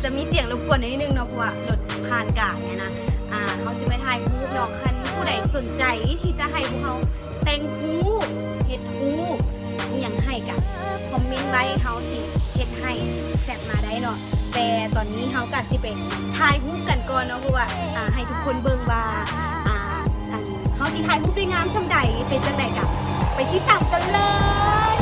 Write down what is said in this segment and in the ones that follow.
จะมีเสียงรบกวนนิดนึงเนาะเพราะว่ารถผ่านกลางเนี่ยนะเขาจะไม่ถ่ายรูปเนาะคันผู้ใดสนใจที่จะให้พวกเขาแต่งรูปเฮ็ดรูปนี่ยังให้กันคอมเมนต์ไว้เขาสิเฮ็ดให้แซดมาได้เนาะแต่ตอนนี้เขากัดสิไปถ่ายรูปกันก่อนเนาะเพราะว่าให้ทุกคนเบิ่งว่าเขาสิถ่ายรูปด้วยงามสำใดเป็นจังไดกันไปติดตามกันเลย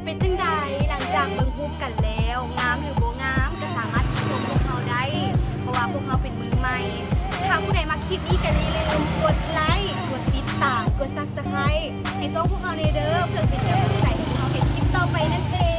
เป็นจังใดหลังจากเบิ่งรูปกันแล้วงามหรือบ่งามก็สามารถชมพวกเขาได้เพราะว่าพวกเขาเป็นมือใหม่ถ้าผู้ใดมาคลิปนี้กันอย่าลืมกดไลค์กดติดตามกด Subscribe ให้ช่องพวกเขาในเด้อเพื่อเป็นกำลังใจให้พวกเขาเห็นคลิปต่อไปนั่นเอง